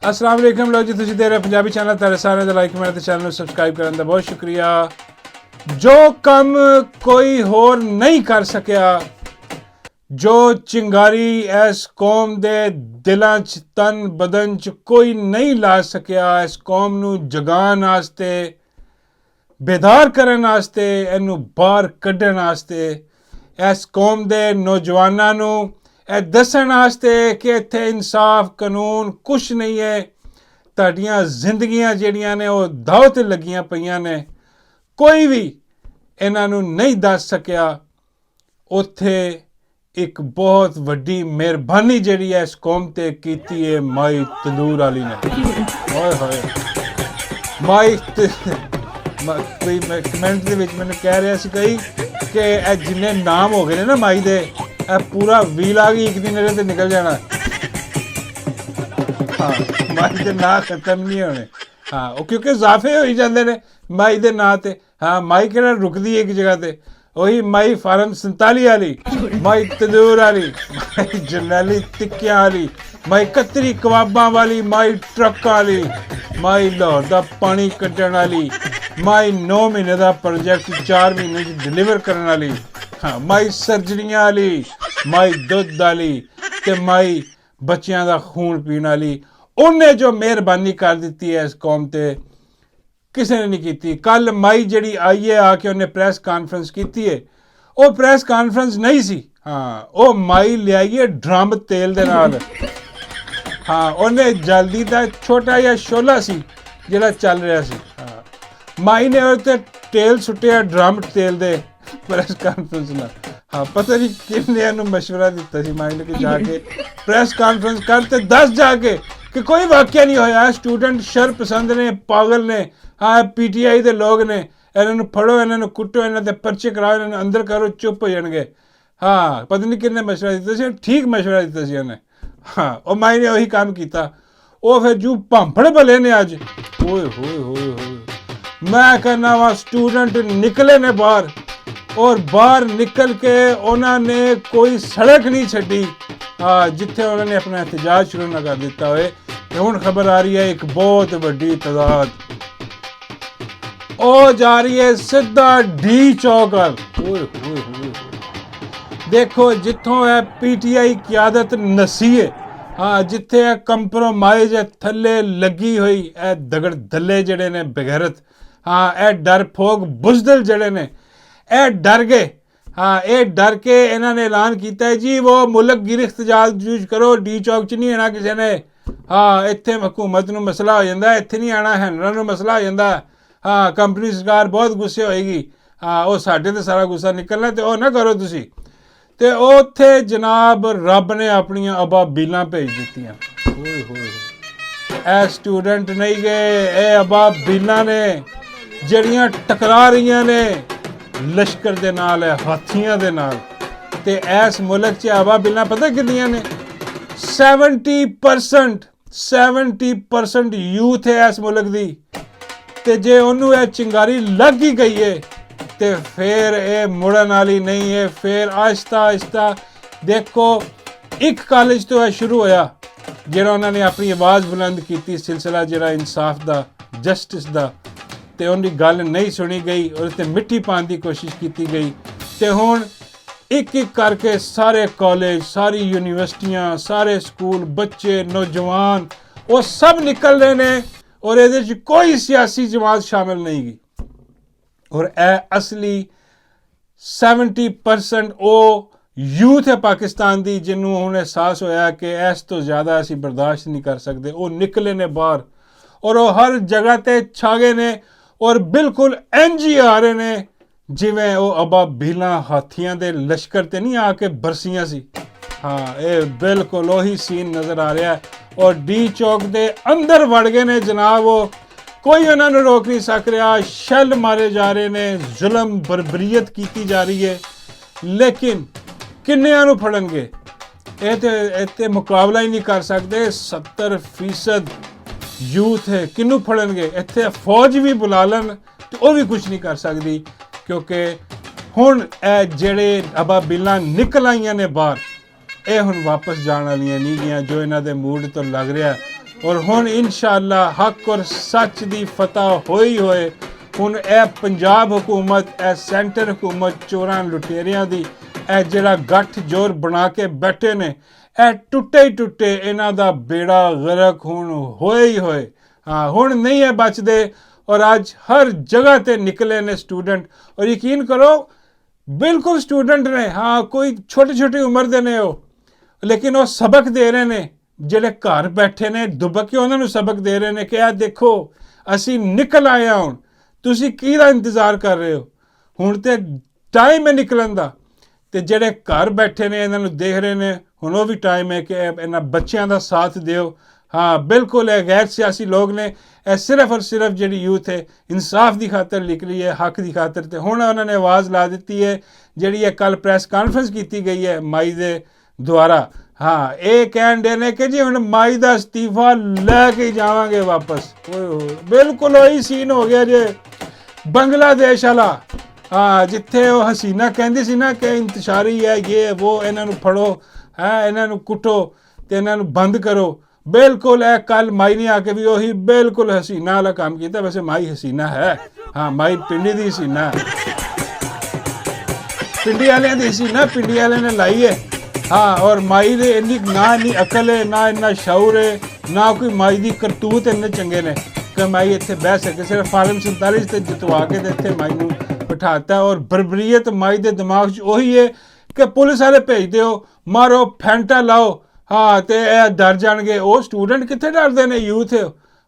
अस्सलाम वालेकुम लो जी, तुसीं देख रहे पंजाबी चैनल। तुहाडे सारे दा लाइक कमेंट ते चैनल नूं सबसक्राइब करन दा बहुत शुक्रिया। जो कम कोई होर नहीं कर सकिया, जो चिंगारी इस कौम दे दिलां च तन बदन च कोई नहीं ला सकिया, इस कौम नूं जगान वास्ते, बेदार करन वास्ते, इनू बाहर कड्ढण वास्ते, इस कौम दे नौजवानां नूं ਇਹ ਦੱਸਣ ਵਾਸਤੇ ਕਿ ਇੱਥੇ ਇਨਸਾਫ ਕਾਨੂੰਨ ਕੁਛ ਨਹੀਂ ਹੈ। ਤੁਹਾਡੀਆਂ ਜ਼ਿੰਦਗੀਆਂ ਜਿਹੜੀਆਂ ਨੇ ਉਹ ਦਾਅ 'ਤੇ ਲੱਗੀਆਂ ਪਈਆਂ ਨੇ। ਕੋਈ ਵੀ ਇਹਨਾਂ ਨੂੰ ਨਹੀਂ ਦੱਸ ਸਕਿਆ। ਉੱਥੇ ਇੱਕ ਬਹੁਤ ਵੱਡੀ ਮਿਹਰਬਾਨੀ ਜਿਹੜੀ ਹੈ ਇਸ ਕੌਮ 'ਤੇ ਕੀਤੀ ਹੈ ਮਾਈ ਤੰਦੂਰ ਵਾਲੀ ਨੇ। ਹੋਏ ਹੋਏ ਮਾਈ ਕੋਈ ਕਮੈਂਟ ਦੇ ਵਿੱਚ ਮੈਨੂੰ ਕਹਿ ਰਿਹਾ ਸੀ ਕਈ ਕਿ ਇਹ ਜਿੰਨੇ ਨਾਮ ਹੋ ਗਏ ਨੇ ਨਾ ਮਾਈ ਦੇ, ਇਹ ਪੂਰਾ ਵੀਲ ਆ ਗਈ ਇੱਕ ਦਿਨ ਇਹਦੇ ਤੇ ਨਿਕਲ ਜਾਣਾ। ਹਾਂ, ਮਾਈ ਦੇ ਨਾਂ ਖਤਮ ਨਹੀਂ ਹੋਣੇ। ਹਾਂ, ਉਹ ਕਿਉਂਕਿ ਇਜ਼ਾਫੇ ਹੋਈ ਜਾਂਦੇ ਨੇ ਮਾਈ ਦੇ ਨਾਂ ਤੇ। ਹਾਂ, ਮਾਈ ਕਿਹੜਾ ਰੁਕਦੀ ਹੈ ਇੱਕ ਜਗ੍ਹਾ ਤੇ। ਉਹੀ ਮਾਈ ਫਾਰਮ 47 ਵਾਲੀ, ਮਾਈ ਤੰਦੂਰ ਵਾਲੀ, ਮਾਈ ਜਰਨੈਲੀ ਟਿੱਕਿਆਂ ਵਾਲੀ, ਮਾਈ ਕਤਰੀ ਕਬਾਬਾਂ ਵਾਲੀ, ਮਾਈ ਟਰੱਕਾਂ ਵਾਲੀ, ਮਾਈ ਲਾਹੌਰ ਦਾ ਪਾਣੀ ਕੱਢਣ ਵਾਲੀ, ਮਾਈ 9 ਮਹੀਨੇ ਦਾ ਪ੍ਰੋਜੈਕਟ 4 ਮਹੀਨੇ 'ਚ ਡਿਲੀਵਰ ਕਰਨ ਵਾਲੀ। ਹਾਂ, ਮਾਈ ਸਰਜਰੀਆਂ ਵਾਲੀ, ਮਾਈ ਦੁੱਧ ਵਾਲੀ ਤੇ ਮਾਈ ਬੱਚਿਆਂ ਦਾ ਖੂਨ ਪੀਣ ਵਾਲੀ। ਉਹਨੇ ਜੋ ਮਿਹਰਬਾਨੀ ਕਰ ਦਿੱਤੀ ਹੈ ਇਸ ਕੌਮ ਤੇ, ਕਿਸੇ ਨੇ ਨਹੀਂ ਕੀਤੀ। ਕੱਲ ਮਾਈ ਜਿਹੜੀ ਆਈ ਹੈ ਆ ਕੇ ਉਹਨੇ ਪ੍ਰੈਸ ਕਾਨਫਰੰਸ ਕੀਤੀ ਹੈ, ਉਹ ਪ੍ਰੈਸ ਕਾਨਫਰੰਸ ਨਹੀਂ ਸੀ। ਹਾਂ, ਉਹ ਮਾਈ ਲਿਆਈ ਹੈ ਡਰਮ ਤੇਲ ਦੇ ਨਾਲ। ਹਾਂ, ਉਹਨੇ ਜਲਦੀ ਦਾ ਛੋਟਾ ਜਿਹਾ ਸ਼ੋਲਾ ਸੀ ਜਿਹੜਾ ਚੱਲ ਰਿਹਾ ਸੀ। ਹਾਂ, ਮਾਈ ਨੇ ਉਹਦੇ ਤੇ ਤੇਲ ਸੁੱਟਿਆ ਡਰਮ ਤੇਲ ਦੇ ਪ੍ਰੈਸ ਕਾਨਫਰੰਸ ਨਾਲ। ਹਾਂ, ਪਤਾ ਨਹੀਂ ਕਿੰਨੇ ਨੂੰ ਮਸ਼ਵਰਾ ਦਿੱਤਾ ਸੀ ਮਾਈ ਨੇ ਕਿ ਜਾ ਕੇ ਪ੍ਰੈਸ ਕਾਨਫਰੰਸ ਕਰ ਤੇ ਦੱਸ ਜਾ ਕੇ ਕਿ ਕੋਈ ਵਾਕਿਆ ਨਹੀਂ ਹੋਇਆ। ਸਟੂਡੈਂਟ ਸ਼ਰ ਪਸੰਦ ਨੇ, ਪਾਗਲ ਨੇ। ਹਾਂ, PTI ਦੇ ਲੋਕ ਨੇ। ਇਹਨਾਂ ਨੂੰ ਫੜੋ, ਇਹਨਾਂ ਨੂੰ ਕੁੱਟੋ, ਇਹਨਾਂ ਦੇ ਪਰਚੇ ਕਰਾਓ, ਇਹਨਾਂ ਨੂੰ ਅੰਦਰ ਕਰੋ, ਚੁੱਪ ਹੋ ਜਾਣਗੇ। ਹਾਂ, ਪਤਾ ਨਹੀਂ ਕਿੰਨੇ ਮਸ਼ਵਰਾ ਦਿੱਤਾ ਸੀ। ਠੀਕ ਮਸ਼ਵਰਾ ਦਿੱਤਾ ਸੀ ਉਹਨੇ। ਹਾਂ, ਉਹ ਮਾਈ ਨੇ ਉਹੀ ਕੰਮ ਕੀਤਾ। ਉਹ ਫਿਰ ਜੂ ਭਾਂਫੜ ਭਲੇ ਨੇ ਅੱਜ। ਓਏ ਹੋਏ ਹੋਏ ਹੋਏ, ਮੈਂ ਕਹਿੰਦਾ ਵਾ ਸਟੂਡੈਂਟ ਨਿਕਲੇ ਨੇ ਬਾਹਰ, ਔਰ ਬਾਹਰ ਨਿਕਲ ਕੇ ਉਹਨਾਂ ਨੇ ਕੋਈ ਸੜਕ ਨਹੀਂ ਛੱਡੀ ਜਿੱਥੇ ਉਹਨਾਂ ਨੇ ਆਪਣਾ ਇhtਜਾਜ ਸ਼ੁਰੂ ਨਾ ਕਰ ਦਿੱਤਾ ਹੋਏ। ਤੇ ਹੁਣ ਖਬਰ ਆ ਰਹੀ ਹੈ ਇੱਕ ਬਹੁਤ ਵੱਡੀ ਤਾਦਾਦ ਉਹ ਜਾ ਰਹੀ ਹੈ ਸਿੱਧਾ ਡੀ ਚੌਕ ਵੱਲ। ਓਏ ਹੋਏ ਹੋਏ, ਦੇਖੋ ਜਿੱਥੋਂ ਇਹ PTI ਕਿਆਦਤ ਨਸੀ ਹੈ। ਹਾਂ, ਜਿੱਥੇ ਇਹ ਕੰਪਰੋਮਾਈਜ਼ ਹੈ ਥੱਲੇ ਲੱਗੀ ਹੋਈ, ਇਹ ਦਗੜ ਦੱਲੇ ਜਿਹੜੇ ਨੇ ਬਗੈਰਤ। ਹਾਂ, ਇਹ ਡਰਪੋਕ ਬੁਜ਼ਦਲ ਜਿਹੜੇ ਨੇ, ਇਹ ਡਰ ਗਏ। ਹਾਂ, ਇਹ ਡਰ ਕੇ ਇਹਨਾਂ ਨੇ ਐਲਾਨ ਕੀਤਾ ਹੈ ਜੀ ਉਹ ਮੁਲਕ ਗਿਰਫਤ ਜੂਝ ਕਰੋ, ਡੀ ਚੌਕ 'ਚ ਨਹੀਂ ਆਉਣਾ ਕਿਸੇ ਨੇ। ਹਾਂ, ਇੱਥੇ ਹਕੂਮਤ ਨੂੰ ਮਸਲਾ ਹੋ ਜਾਂਦਾ, ਇੱਥੇ ਨਹੀਂ ਆਉਣਾ, ਹੈਂਡਲਰਾਂ ਨੂੰ ਮਸਲਾ ਹੋ ਜਾਂਦਾ। ਹਾਂ, ਕੰਪਨੀ ਸਰਕਾਰ ਬਹੁਤ ਗੁੱਸੇ ਹੋਏਗੀ। ਹਾਂ, ਉਹ ਸਾਡੇ 'ਤੇ ਸਾਰਾ ਗੁੱਸਾ ਨਿਕਲਣਾ ਤੇ ਉਹ ਨਾ ਕਰੋ ਤੁਸੀਂ। ਤੇ ਉੱਥੇ ਜਨਾਬ ਰੱਬ ਨੇ ਆਪਣੀਆਂ ਅਬਾਬੀਲਾਂ ਭੇਜ ਦਿੱਤੀਆਂ। ਓਏ ਹੋਏ, ਇਹ ਸਟੂਡੈਂਟ ਨਹੀਂ ਗਏ, ਇਹ ਅਬਾਬੀਲਾਂ ਨੇ ਜਿਹੜੀਆਂ ਟਕਰਾ ਰਹੀਆਂ ਨੇ ਲਸ਼ਕਰ ਦੇ ਨਾਲ, ਹਾਥੀਆਂ ਦੇ ਨਾਲ। ਤੇ ਇਸ ਮੁਲਕ 'ਚ ਅਬਾਬੀਲਾਂ ਪਤਾ ਕਿੰਨੀਆਂ ਨੇ? 70% ਯੂਥ ਹੈ ਇਸ ਮੁਲਕ ਦੀ। ਤੇ ਜੇ ਉਹਨੂੰ ਇਹ ਚਿੰਗਾਰੀ ਲੱਗ ਹੀ ਗਈ ਹੈ ਤੇ ਫਿਰ ਇਹ ਮੁੜਨ ਵਾਲੀ ਨਹੀਂ ਹੈ। ਫਿਰ ਆਹਿਸਤਾ ਆਹਿਸਤਾ ਦੇਖੋ, ਇੱਕ ਕਾਲਜ ਤੋਂ ਇਹ ਸ਼ੁਰੂ ਹੋਇਆ ਜਿਹੜਾ ਉਹਨਾਂ ਨੇ ਆਪਣੀ ਆਵਾਜ਼ ਬੁਲੰਦ ਕੀਤੀ, ਸਿਲਸਿਲਾ ਜਿਹੜਾ ਇਨਸਾਫ ਦਾ, ਜਸਟਿਸ ਦਾ। ਤੇ ਉਹਦੀ ਗੱਲ ਨਹੀਂ ਸੁਣੀ ਗਈ, ਉਹਦੇ 'ਤੇ ਮਿੱਟੀ ਪਾਉਣ ਦੀ ਕੋਸ਼ਿਸ਼ ਕੀਤੀ ਗਈ। ਤੇ ਹੁਣ ਇੱਕ ਇੱਕ ਕਰਕੇ ਸਾਰੇ ਕਾਲਜ, ਸਾਰੀ ਯੂਨੀਵਰਸਿਟੀਆਂ, ਸਾਰੇ ਸਕੂਲ, ਬੱਚੇ, ਨੌਜਵਾਨ, ਉਹ ਸਭ ਨਿਕਲ ਰਹੇ ਨੇ। ਔਰ ਇਹਦੇ 'ਚ ਕੋਈ ਸਿਆਸੀ ਜਮਾਤ ਸ਼ਾਮਿਲ ਨਹੀਂ ਗਈ। ਔਰ ਇਹ ਅਸਲੀ 70% ਉਹ ਯੂਥ ਹੈ ਪਾਕਿਸਤਾਨ ਦੀ ਜਿਹਨੂੰ ਹੁਣ ਅਹਿਸਾਸ ਹੋਇਆ ਕਿ ਇਸ ਤੋਂ ਜ਼ਿਆਦਾ ਅਸੀਂ ਬਰਦਾਸ਼ਤ ਨਹੀਂ ਕਰ ਸਕਦੇ। ਉਹ ਨਿਕਲੇ ਨੇ ਬਾਹਰ ਔਰ ਉਹ ਹਰ ਜਗ੍ਹਾ 'ਤੇ ਛਾ ਗਏ ਨੇ। ਔਰ ਬਿਲਕੁਲ ਇੰਝ ਹੀ ਆ ਰਹੇ ਨੇ ਜਿਵੇਂ ਉਹ ਅਬਾਬੀਲਾਂ ਹਾਥੀਆਂ ਦੇ ਲਸ਼ਕਰ 'ਤੇ ਨਹੀਂ ਆ ਕੇ ਬਰਸੀਆਂ ਸੀ। ਹਾਂ, ਇਹ ਬਿਲਕੁਲ ਉਹੀ ਸੀਨ ਨਜ਼ਰ ਆ ਰਿਹਾ। ਔਰ ਡੀ ਚੌਕ ਦੇ ਅੰਦਰ ਵੜ ਗਏ ਨੇ ਜਨਾਬ। ਉਹ ਕੋਈ ਉਹਨਾਂ ਨੂੰ ਰੋਕ ਨਹੀਂ ਸਕ ਰਿਹਾ। ਸ਼ੈੱਲ ਮਾਰੇ ਜਾ ਰਹੇ ਨੇ, ਜ਼ੁਲਮ ਬਰਬਰੀਅਤ ਕੀਤੀ ਜਾ ਰਹੀ ਹੈ। ਲੇਕਿਨ ਕਿੰਨਿਆਂ ਨੂੰ ਫੜਨਗੇ? ਇਹ ਤੇ ਮੁਕਾਬਲਾ ਹੀ ਨਹੀਂ ਕਰ ਸਕਦੇ। 70% ਯੂਥ ਹੈ, ਕਿਹਨੂੰ ਫੜਨਗੇ? ਇੱਥੇ ਫੌਜ ਵੀ ਬੁਲਾ ਲੈਣ ਤੇ ਉਹ ਵੀ ਕੁਝ ਨਹੀਂ ਕਰ ਸਕਦੀ, ਕਿਉਂਕਿ ਹੁਣ ਇਹ ਜਿਹੜੇ ਅਬਾਬੀਲਾਂ ਨਿਕਲ ਆਈਆਂ ਨੇ ਬਾਹਰ, ਇਹ ਹੁਣ ਵਾਪਸ ਜਾਣ ਵਾਲੀਆਂ ਨਹੀਂ ਗਈਆਂ। ਜੋ ਇਹਨਾਂ ਦੇ ਮੂਡ ਤੋਂ ਲੱਗ ਰਿਹਾ ਔਰ ਹੁਣ ਇਨਸ਼ਾਅੱਲਾ ਹੱਕ ਔਰ ਸੱਚ ਦੀ ਫਤਹ ਹੋਈ ਹੋਏ। ਹੁਣ ਇਹ ਪੰਜਾਬ ਹੁਕੂਮਤ, ਇਹ ਸੈਂਟਰ ਹੁਕੂਮਤ ਚੋਰਾਂ ਲੁਟੇਰਿਆਂ ਦੀ ਇਹ ਜਿਹੜਾ ਗੱਠ ਜੋੜ ਬਣਾ ਕੇ ਬੈਠੇ ਨੇ, ਇਹ ਟੁੱਟੇ ਹੀ ਟੁੱਟੇ, ਇਹਨਾਂ ਦਾ ਬੇੜਾ ਗਰਕ ਹੁਣ ਹੋਏ ਹੀ ਹੋਏ। ਹਾਂ, ਹੁਣ ਨਹੀਂ ਹੈ ਬਚਦੇ। ਔਰ ਅੱਜ ਹਰ ਜਗ੍ਹਾ ਤੇ ਨਿਕਲੇ ਨੇ ਸਟੂਡੈਂਟ, ਔਰ ਯਕੀਨ ਕਰੋ ਬਿਲਕੁਲ ਸਟੂਡੈਂਟ ਨੇ, ਹਾਂ ਕੋਈ ਛੋਟੀ ਛੋਟੀ ਉਮਰ ਦੇ ਨੇ ਉਹ, ਲੇਕਿਨ ਉਹ ਸਬਕ ਦੇ ਰਹੇ ਨੇ। ਜਿਹੜੇ ਘਰ ਬੈਠੇ ਨੇ ਦੁਬਕ ਕੇ ਉਹਨਾਂ ਨੂੰ ਸਬਕ ਦੇ ਰਹੇ ਨੇ ਕਿ ਇਹ ਦੇਖੋ ਅਸੀਂ ਨਿਕਲ ਆਏ ਹਾਂ, ਹੁਣ ਤੁਸੀਂ ਕਿਹਦਾ ਇੰਤਜ਼ਾਰ ਕਰ ਰਹੇ ਹੋ, ਹੁਣ ਤੇ ਟਾਈਮ ਹੈ ਨਿਕਲਣ ਦਾ। ਤੇ ਜਿਹੜੇ ਘਰ ਬੈਠੇ ਨੇ ਇਹਨਾਂ ਨੂੰ ਦੇਖ ਰਹੇ ਨੇ, ਹੁਣ ਉਹ ਵੀ ਟਾਈਮ ਹੈ ਕਿ ਇਹਨਾਂ ਬੱਚਿਆਂ ਦਾ ਸਾਥ ਦਿਓ। ਹਾਂ ਬਿਲकुल ਇਹ ਗੈਰ ਸਿਆਸੀ ਲੋਕ ਨੇ, ਇਹ ਸਿਰਫ ਔਰ ਸਿਰਫ ਜਿਹੜੀ ਯੂਥ ਹੈ ਇਨਸਾਫ ਦੀ ਖਾਤਰ ਨਿਕਲੀ ਹੈ, ਹੱਕ ਦੀ ਖਾਤਰ। ਤੇ ਹੁਣ ਉਹਨਾਂ ਨੇ ਆਵਾਜ਼ ਲਾ ਦਿੱਤੀ ਹੈ, ਜਿਹੜੀ ਇਹ ਕੱਲ ਪ੍ਰੈਸ ਕਾਨਫਰੰਸ ਕੀਤੀ ਗਈ ਹੈ ਮਾਈ ਦੇ ਦੁਆਰਾ। ਹਾਂ, ਇਹ ਕਹਿਣ ਦੇ ਨੇ ਕਿ ਜੀ ਹੁਣ ਮਾਈ ਦਾ ਅਸਤੀਫਾ ਲੈ ਕੇ ਜਾਵਾਂਗੇ ਵਾਪਸ। ਓਏ ਹੋਏ, ਬਿਲਕੁਲ ਉਹੀ ਸੀਨ ਹੋ ਗਿਆ ਜੇ ਬੰਗਲਾਦੇਸ਼ ਵਾਲਾ। ਹਾਂ, ਜਿੱਥੇ ਉਹ ਹਸੀਨਾ ਕਹਿੰਦੀ ਸੀ ਨਾ ਕਿ ਇੰਤਸ਼ਾਰੀ ਹੈ ਇਹ ਉਹ, ਇਹਨਾਂ ਨੂੰ ਫੜੋ, ਹੈ ਇਹਨਾਂ ਨੂੰ ਕੁੱਟੋ ਤੇ ਇਹਨਾਂ ਨੂੰ ਬੰਦ ਕਰੋ। ਬਿਲਕੁਲ ਇਹ ਕੱਲ ਮਾਈ ਨੇ ਆ ਕੇ ਵੀ ਉਹੀ ਬਿਲकुल ਹਸੀਨਾ ਵਾਲਾ ਕੰਮ ਕੀਤਾ। ਵੈਸੇ ਮਾਈ ਹਸੀਨਾ ਹੈ, ਹਾਂ ਮਾਈ ਪਿੰਡੀ ਦੀ ਹਸੀਨਾ, ਪਿੰਡੀ ਵਾਲਿਆਂ ਦੀ ਹਸੀਨਾ ਪਿੰਡੀ ਵਾਲਿਆਂ ਨੇ ਲਾਈ ਹੈ। ਹਾਂ, ਔਰ ਮਾਈ ਦੇ ਇੰਨੀ ਨਾ ਇੰਨੀ ਅਕਲ ਹੈ, ਨਾ ਇੰਨਾ ਸ਼ੌਰ ਹੈ, ਨਾ ਕੋਈ ਮਾਈ ਦੀ ਕਰਤੂਤ ਇੰਨੇ ਚੰਗੇ ਨੇ ਕਿ ਮਾਈ ਇੱਥੇ ਬਹਿ ਸਕੇ। ਸਿਰਫ ਫਾਰਮ 47 ਤੇ ਜਿਤਵਾ ਕੇ ਤੇ ਇੱਥੇ ਮਾਈ ਨੂੰ ਬਿਠਾਤਾ। ਔਰ ਬਰਬਰੀਅਤ ਮਾਈ ਦੇ ਦਿਮਾਗ 'ਚ ਉਹੀ ਹੈ ਕਿ ਪੁਲਿਸ ਵਾਲੇ ਭੇਜ ਦਿਓ, ਮਾਰੋ, ਫੈਂਟਾ ਲਾਓ, ਹਾਂ ਤੇ ਇਹ ਡਰ ਜਾਣਗੇ। ਉਹ ਸਟੂਡੈਂਟ ਕਿੱਥੇ ਡਰਦੇ ਨੇ, ਯੂਥ।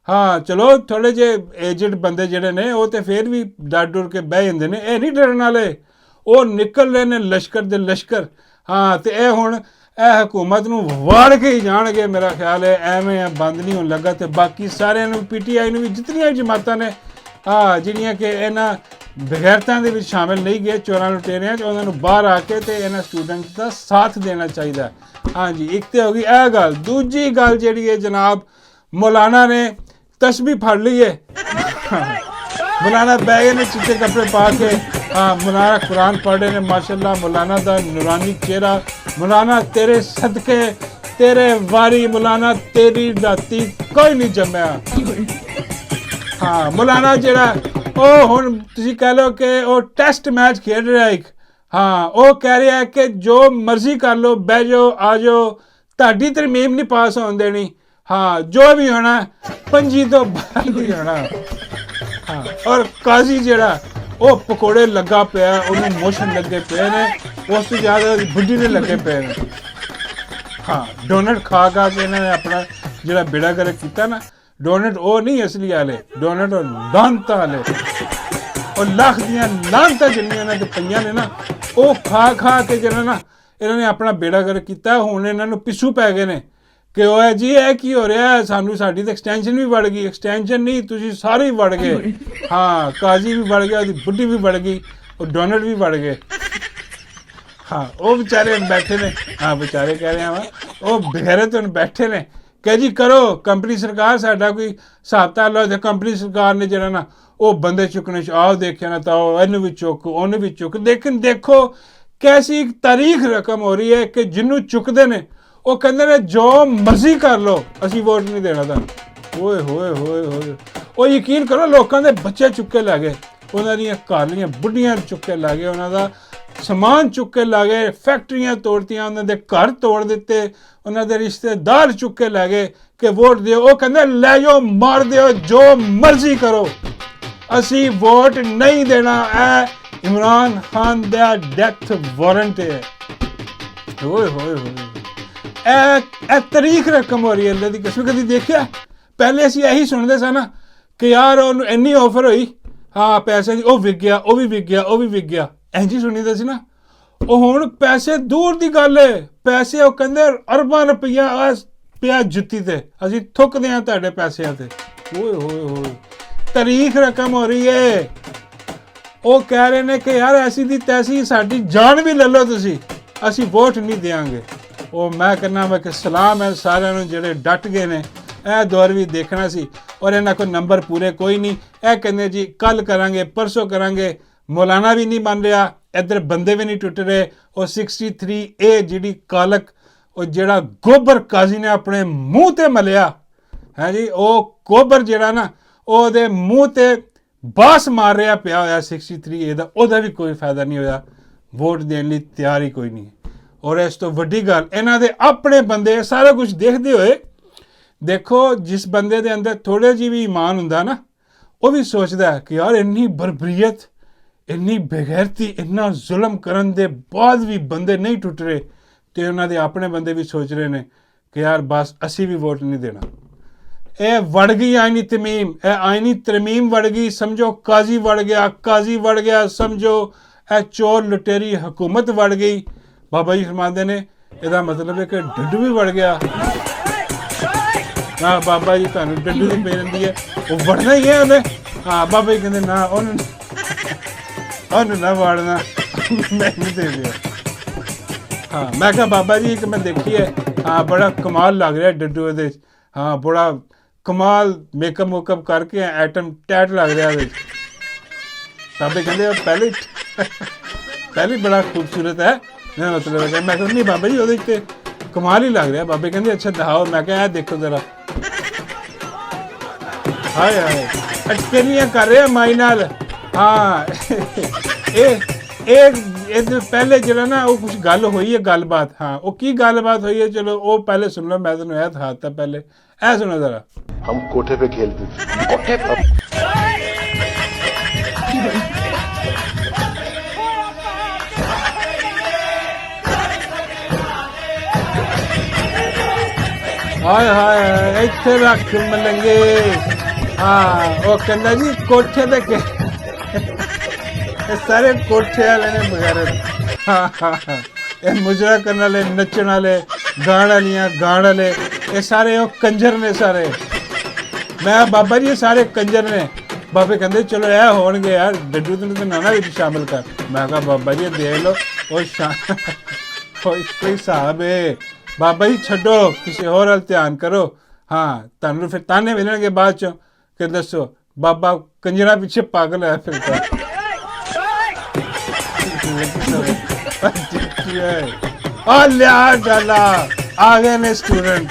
ਹਾਂ ਚਲੋ ਥੋੜ੍ਹੇ ਜਿਹੇ ਏਜਡ ਬੰਦੇ ਜਿਹੜੇ ਨੇ ਉਹ ਤੇ ਫਿਰ ਵੀ ਡਰ ਡੁਰ ਕੇ ਬਹਿ ਜਾਂਦੇ ਨੇ, ਇਹ ਨਹੀਂ ਡਰਨ ਵਾਲੇ। ਉਹ ਨਿਕਲ ਰਹੇ ਨੇ ਲਸ਼ਕਰ ਦੇ ਲਸ਼ਕਰ। ਹਾਂ, ਤੇ ਇਹ ਹੁਣ ਇਹ ਹਕੂਮਤ ਨੂੰ ਵਾੜ ਕੇ ਹੀ ਜਾਣਗੇ ਮੇਰਾ ਖਿਆਲ ਹੈ, ਐਵੇਂ ਬੰਦ ਨਹੀਂ ਹੋਣ ਲੱਗਾ। ਤੇ ਬਾਕੀ ਸਾਰਿਆਂ ਨੂੰ PTI ਨੂੰ ਵੀ ਜਿਤਨੀਆਂ ਜਮਾਤਾਂ ਨੇ ਜਿਹੜੀਆਂ ਕਿ ਇਹਨਾਂ ਬਗੈਰਤਾਂ ਦੇ ਵਿੱਚ ਸ਼ਾਮਿਲ ਨਹੀਂ ਗਏ, ਚੋਰਾਂ ਲੁਟੇਰਿਆਂ 'ਚ, ਉਹਨਾਂ ਨੂੰ ਬਾਹਰ ਆ ਕੇ ਤੇ ਇਹਨਾਂ ਸਟੂਡੈਂਟ ਦਾ ਸਾਥ ਦੇਣਾ ਚਾਹੀਦਾ। ਹਾਂਜੀ, ਇੱਕ ਤੇ ਹੋ ਗਈ ਇਹ ਗੱਲ। ਦੂਜੀ ਗੱਲ ਜਿਹੜੀ ਹੈ ਜਨਾਬ, ਮੌਲਾਨਾ ਨੇ ਤਸਬੀਹ ਫੜ ਲਈ ਹੈ। ਮੌਲਾਨਾ ਬਹਿ ਗਏ ਨੇ ਚਿੱਟੇ ਕੱਪੜੇ ਪਾ ਕੇ। ਹਾਂ, ਮੌਲਾਨਾ ਕੁਰਾਨ ਪੜ੍ਹ ਰਹੇ ਨੇ ਮਾਸ਼ਾਅੱਲਾ। ਮੌਲਾਨਾ ਦਾ ਨੂਰਾਨੀ ਚਿਹਰਾ, ਮੌਲਾਨਾ ਤੇਰੇ ਸਦਕੇ ਤੇਰੇ ਵਾਰੀ, ਮੌਲਾਨਾ ਤੇਰੀ ਰਾਤੀ ਕੋਈ ਨਹੀਂ ਜੰਮਿਆ। ਹਾਂ, ਮੌਲਾਨਾ ਜਿਹੜਾ ਉਹ ਹੁਣ ਤੁਸੀਂ ਕਹਿ ਲਓ ਕਿ ਉਹ ਟੈਸਟ ਮੈਚ ਖੇਡ ਰਿਹਾ ਇੱਕ। ਹਾਂ, ਉਹ ਕਹਿ ਰਿਹਾ ਕਿ ਜੋ ਮਰਜ਼ੀ ਕਰ ਲਓ, ਬਹਿ ਜਾਓ, ਆ ਜਾਓ, ਤੁਹਾਡੀ ਤਰਮੀਮ ਨਹੀਂ ਪਾਸ ਹੋਣ ਦੇਣੀ। ਹਾਂ, ਜੋ ਵੀ ਹੋਣਾ 5 ਤੋਂ ਬਾਅਦ ਹੀ ਹੋਣਾ। ਹਾਂ, ਔਰ ਕਾਜ਼ੀ ਜਿਹੜਾ ਉਹ ਪਕੌੜੇ ਲੱਗਾ ਪਿਆ, ਉਹਨੂੰ ਮੋਸ਼ਨ ਲੱਗੇ ਪਏ ਨੇ, ਉਸ ਤੋਂ ਜ਼ਿਆਦਾ ਬੁੱਢੀ ਨੇ ਲੱਗੇ ਪਏ ਨੇ। ਹਾਂ, ਡੋਨਟ ਖਾ ਕੇ ਇਹਨਾਂ ਨੇ ਆਪਣਾ ਜਿਹੜਾ ਬੇੜਾ ਗਰਕ ਕੀਤਾ ਨਾ। ਡੋਨਟ ਉਹ ਨਹੀਂ ਅਸਲੀ ਵਾਲੇ, ਡੋਨਟ ਉਹ ਲਾਂਤਾਂ ਵਾਲੇ। ਉਹ ਲੱਖ ਦੀਆਂ ਲਾਂਤਾਂ ਜਿਹੜੀਆਂ ਇਹਨਾਂ ਦੇ ਪਈਆਂ ਨੇ ਨਾ, ਉਹ ਖਾ ਖਾ ਕੇ ਜਿਹੜਾ ਨਾ ਇਹਨਾਂ ਨੇ ਆਪਣਾ ਬੇੜਾ ਗਰਕ ਕੀਤਾ। ਹੁਣ ਇਹਨਾਂ ਨੂੰ ਪਿੱਛੂ ਪੈ ਗਏ ਨੇ ਕਿ ਉਹ ਹੈ ਜੀ ਇਹ ਕੀ ਹੋ ਰਿਹਾ, ਸਾਨੂੰ ਸਾਡੀ ਤਾਂ ਐਕਸਟੈਂਸ਼ਨ ਵੀ ਵੜ ਗਈ। ਐਕਸਟੈਂਸ਼ਨ ਨਹੀਂ, ਤੁਸੀਂ ਸਾਰੇ ਹੀ ਵੜ ਗਏ। ਹਾਂ, ਕਾਜ਼ੀ ਵੀ ਵੜ ਗਿਆ, ਉਹਦੀ ਬੁੱਢੀ ਵੀ ਵੜ ਗਈ, ਉਹ ਡੋਨਟ ਵੀ ਵੜ ਗਏ। ਹਾਂ, ਉਹ ਵਿਚਾਰੇ ਬੈਠੇ ਨੇ। ਹਾਂ, ਵਿਚਾਰੇ ਕਹਿ ਰਹੇ ਵਾ, ਉਹ ਬਗੈਰਤ ਹੁਣ ਬੈਠੇ ਨੇ ਕਿ ਜੀ ਕਰੋ ਕੰਪਨੀ ਸਰਕਾਰ ਸਾਡਾ ਕੋਈ ਹਿਸਾਬ ਤਾਲਾ। ਤੇ ਕੰਪਨੀ ਸਰਕਾਰ ਨੇ ਜਿਹੜਾ ਨਾ ਉਹ ਬੰਦੇ ਚੁੱਕਣੇ 'ਚ ਆਓ ਦੇਖਿਆ ਨਾ ਤਾਂ ਉਹ ਇਹਨੂੰ ਵੀ ਚੁੱਕ, ਉਹਨੂੰ ਵੀ ਚੁੱਕ। ਲੇਕਿਨ ਦੇਖੋ ਕੈਸੀ ਤਾਰੀਖ ਰਕਮ ਹੋ ਰਹੀ ਹੈ ਕਿ ਜਿਹਨੂੰ ਚੁੱਕਦੇ ਨੇ ਉਹ ਕਹਿੰਦੇ ਨੇ ਜੋ ਮਰਜ਼ੀ ਕਰ ਲਓ, ਅਸੀਂ ਵੋਟ ਨਹੀਂ ਦੇਣਾ ਤੁਹਾਨੂੰ। ਓਏ ਹੋਏ ਹੋਏ ਹੋਏ, ਉਹ ਯਕੀਨ ਕਰੋ ਲੋਕਾਂ ਦੇ ਬੱਚੇ ਚੁੱਕੇ ਲੈ ਗਏ, ਉਹਨਾਂ ਦੀਆਂ ਘਰ ਦੀਆਂ ਬੁੱਢੀਆਂ ਚੁੱਕੇ ਲੈ ਗਏ, ਉਹਨਾਂ ਦਾ ਸਮਾਨ ਚੁੱਕ ਕੇ ਲੈ ਗਏ, ਫੈਕਟਰੀਆਂ ਤੋੜਤੀਆਂ, ਉਹਨਾਂ ਦੇ ਘਰ ਤੋੜ ਦਿੱਤੇ, ਉਹਨਾਂ ਦੇ ਰਿਸ਼ਤੇਦਾਰ ਚੁੱਕ ਕੇ ਲੈ ਗਏ ਕਿ ਵੋਟ ਦਿਓ। ਉਹ ਕਹਿੰਦੇ ਲੈ ਜਾਓ, ਮਾਰ ਦਿਓ, ਜੋ ਮਰਜ਼ੀ ਕਰੋ, ਅਸੀਂ ਵੋਟ ਨਹੀਂ ਦੇਣਾ। ਇਹ ਇਮਰਾਨ ਖਾਨ ਦਾ ਡੈਥ ਵਾਰੰਟ ਹੈ। ਓਏ ਹੋਏ ਹੋਏ, ਇਹ ਤਾਰੀਖ ਰਕਮ ਹੋ ਰਹੀ ਹੈ। ਅੱਲੇ ਦੀ ਕਸਮ, ਕਦੀ ਦੇਖਿਆ? ਪਹਿਲੇ ਅਸੀਂ ਇਹੀ ਸੁਣਦੇ ਸਾਂ ਨਾ ਕਿ ਯਾਰ ਉਹਨੂੰ ਇੰਨੀ ਆਫਰ ਹੋਈ, ਹਾਂ ਪੈਸੇ ਦੀ, ਉਹ ਵਿਕ ਗਿਆ, ਉਹ ਵੀ ਵਿਕ ਗਿਆ, ਉਹ ਵੀ ਵਿਕ ਗਿਆ, ਇੰਝ ਹੀ ਸੁਣੀਦਾ ਸੀ ਨਾ। ਉਹ ਹੁਣ ਪੈਸੇ ਦੂਰ ਦੀ ਗੱਲ ਹੈ, ਪੈਸੇ ਉਹ ਕਹਿੰਦੇ ਅਰਬਾਂ ਰੁਪਈਆ ਪਿਆ ਜੁੱਤੀ ਤੇ, ਅਸੀਂ ਥੁੱਕਦੇ ਹਾਂ ਤੁਹਾਡੇ ਪੈਸਿਆਂ ਤੇ। ਓਏ ਹੋਏ ਹੋਏ, ਤਾਰੀਖ ਰਕਮ ਹੋ ਰਹੀ ਹੈ। ਉਹ ਕਹਿ ਰਹੇ ਨੇ ਕਿ ਯਾਰ ਐਸੀ ਦੀ ਤੈਸੀ ਸਾਡੀ ਜਾਨ ਵੀ ਲੈ ਲਓ ਤੁਸੀਂ, ਅਸੀਂ ਵੋਟ ਨਹੀਂ ਦੇਵਾਂਗੇ। ਉਹ ਮੈਂ ਕਹਿੰਦਾ ਮੈਂ ਕਿ ਸਲਾਮ ਹੈ ਸਾਰਿਆਂ ਨੂੰ ਜਿਹੜੇ ਡਟ ਗਏ ਨੇ। ਇਹ ਦੌਰ ਵੀ ਦੇਖਣਾ ਸੀ, ਔਰ ਇਹਨਾਂ ਕੋਲ ਨੰਬਰ ਪੂਰੇ ਕੋਈ ਨਹੀਂ। ਇਹ ਕਹਿੰਦੇ ਜੀ ਕੱਲ ਕਰਾਂਗੇ, ਪਰਸੋਂ ਕਰਾਂਗੇ। ਮੌਲਾਨਾ ਵੀ ਨਹੀਂ ਬਣ ਰਿਹਾ, ਇੱਧਰ ਬੰਦੇ ਵੀ ਨਹੀਂ ਟੁੱਟ ਰਹੇ। ਉਹ 63A ਜਿਹੜੀ ਕਾਲਕ, ਉਹ ਜਿਹੜਾ ਗੋਬਰ ਕਾਜ਼ੀ ਨੇ ਆਪਣੇ ਮੂੰਹ ਤੇ ਮਲਿਆ ਹੈ ਜੀ। ਉਹ ਕੋਬਰ ਜਿਹੜਾ ਨਾ ਉਹਦੇ ਮੂੰਹ ਤੇ ਬਾਸ ਮਾਰ ਰਿਹਾ ਪਿਆ ਹੋਇਆ 63A ਦਾ, ਉਹਦਾ ਵੀ ਕੋਈ ਫਾਇਦਾ ਨਹੀਂ ਹੋਇਆ। ਵੋਟ ਦੇਣ ਲਈ ਤਿਆਰ ਹੀ ਕੋਈ ਨਹੀਂ। ਔਰ ਇਸ ਤੋਂ ਵੱਡੀ ਗੱਲ, ਇਹਨਾਂ ਦੇ ਆਪਣੇ ਬੰਦੇ ਸਾਰਾ ਕੁਝ ਦੇਖਦੇ ਹੋਏ, ਦੇਖੋ ਜਿਸ ਬੰਦੇ ਦੇ ਅੰਦਰ ਥੋੜ੍ਹਾ ਜਿਹੀ ਵੀ ਈਮਾਨ ਹੁੰਦਾ ਨਾ, ਉਹ ਵੀ ਸੋਚਦਾ ਕਿ ਯਾਰ ਇੰਨੀ ਬਰਬਰੀਅਤ, ਇੰਨੀ ਬੇਗੈਰਤੀ, ਇੰਨਾ ਜ਼ੁਲਮ ਕਰਨ ਦੇ ਬਾਅਦ ਵੀ ਬੰਦੇ ਨਹੀਂ ਟੁੱਟ ਰਹੇ, ਤੇ ਉਹਨਾਂ ਦੇ ਆਪਣੇ ਬੰਦੇ ਵੀ ਸੋਚ ਰਹੇ ਨੇ ਕਿ ਯਾਰ ਬਸ ਅਸੀਂ ਵੀ ਵੋਟ ਨਹੀਂ ਦੇਣਾ। ਇਹ ਵੜ ਗਈ ਆਇਨੀ ਤਮੀਮ, ਇਹ ਆਇਨੀ ਤਰਮੀਮ ਵੜ ਗਈ, ਸਮਝੋ ਕਾਜ਼ੀ ਵੜ ਗਿਆ, ਕਾਜ਼ੀ ਵੜ ਗਿਆ, ਸਮਝੋ ਇਹ ਚੋਰ ਲੁਟੇਰੀ ਹਕੂਮਤ ਵੜ ਗਈ। ਬਾਬਾ ਜੀ ਫਰਮਾਉਂਦੇ ਨੇ ਇਹਦਾ ਮਤਲਬ ਹੈ ਕਿ ਡੱਡੂ ਵੀ ਵੜ ਗਿਆ। ਹਾਂ ਬਾਬਾ ਜੀ ਤੁਹਾਨੂੰ ਡੱਡੂ ਦੀ ਪਈ ਰਹਿੰਦੀ ਹੈ, ਉਹ ਵੜਨਾ ਹੀ ਹੈ ਉਹਨੇ। ਹਾਂ ਬਾਬਾ ਜੀ ਕਹਿੰਦੇ ਨਾ ਉਹਨੂੰ ਨਾ ਵੜਨਾ, ਮੈਂ ਨਹੀਂ ਦੇ ਦਿਆ। ਹਾਂ ਮੈਂ ਕਿਹਾ ਬਾਬਾ ਜੀ ਇੱਕ ਮੈਂ ਦੇਖੀ ਹੈ, ਹਾਂ ਬੜਾ ਕਮਾਲ ਲੱਗ ਰਿਹਾ ਡੱਡੂ ਇਹਦੇ 'ਚ, ਹਾਂ ਬੜਾ ਕਮਾਲ ਮੇਕਅਪ ਮੁਕਅਪ ਕਰਕੇ ਐਟਮ ਟੈਟ ਲੱਗ ਰਿਹਾ ਇਹਦੇ 'ਚ। ਬਾਬੇ ਕਹਿੰਦੇ ਪਹਿਲੇ ਬੜਾ ਖੂਬਸੂਰਤ ਹੈ, ਮੈਂ ਮਤਲਬ ਹੈ। ਮੈਂ ਕਿਹਾ ਨਹੀਂ ਬਾਬਾ ਜੀ ਉਹਦੇ 'ਚ ਤੇ ਕਮਾਲ ਹੀ ਲੱਗ ਰਿਹਾ। ਬਾਬੇ ਕਹਿੰਦੇ ਅੱਛਾ ਦਿਖਾਓ। ਮੈਂ ਕਿਹਾ ਇਹ ਦੇਖੋ ਜ਼ਰਾ, ਹਾਏ ਹਾਏ ਅਟਕਲੀਆਂ ਕਰ ਰਿਹਾ ਮਾਈ ਨਾਲ। ਹਾਂ ਇਹ ਪਹਿਲੇ ਜਿਹੜਾ ਨਾ ਉਹ ਕੁਛ ਗੱਲ ਹੋਈ ਹੈ, ਗੱਲਬਾਤ। ਹਾਂ ਉਹ ਕੀ ਗੱਲਬਾਤ ਹੋਈ ਹੈ, ਚਲੋ ਉਹ ਪਹਿਲੇ ਸੁਣ ਲਓ। ਮੈਂ ਤੁਹਾਨੂੰ ਇਹ ਦਿਖਾਤਾ, ਪਹਿਲੇ ਇਹ ਸੁਣੋ ਜ਼ਰਾ। हम कोठे पे खेलते थे, कोठे पे। ਹਾਏ ਹਾਏ ਇੱਥੇ ਰੱਖ ਮਲੰਗੇ। ਹਾਂ ਉਹ ਕਹਿੰਦਾ ਜੀ ਕੋਠੇ ਤੇ ਇਹ ਸਾਰੇ ਕੋਠੇ ਵਾਲੇ ਨੇ ਬਗੈਰਤ। ਹਾਂ ਇਹ ਮੁਜਰਾ ਕਰਨ ਵਾਲੇ, ਨੱਚਣ ਵਾਲੇ, ਗਾਣ ਵਾਲੀਆਂ, ਗਾਣ ਵਾਲੇ, ਇਹ ਸਾਰੇ ਉਹ ਕੰਜਰ ਨੇ ਸਾਰੇ। ਮੈਂ ਬਾਬਾ ਜੀ ਇਹ ਸਾਰੇ ਕੰਜਰ ਨੇ। ਬਾਬੇ ਕਹਿੰਦੇ ਚਲੋ ਇਹ ਹੋਣਗੇ ਯਾਰ, ਡੱਡੂ ਤੈਨੂੰ ਨਾਨਾ ਵਿੱਚ ਸ਼ਾਮਿਲ ਕਰ। ਮੈਂ ਕਿਹਾ ਬਾਬਾ ਜੀ ਦੇਖ ਲਓ ਕੋਈ ਹਿਸਾਬ ਹੈ। ਬਾਬਾ ਜੀ ਛੱਡੋ, ਕਿਸੇ ਹੋਰ ਵੱਲ ਧਿਆਨ ਕਰੋ। ਹਾਂ ਤੁਹਾਨੂੰ ਫਿਰ ਤਾਨੇ ਮਿਲਣਗੇ ਬਾਅਦ ਚੋਂ ਕਿ ਦੱਸੋ ਬਾਬਾ ਕੰਜਰਾਂ ਪਿੱਛੇ ਪਾਗਲ ਹੋਇਆ ਫਿਰਦਾ। ਆ ਲਿਆ ਡਾਲਾ ਆ ਗਏ ਨੇ ਸਟੂਡੈਂਟ।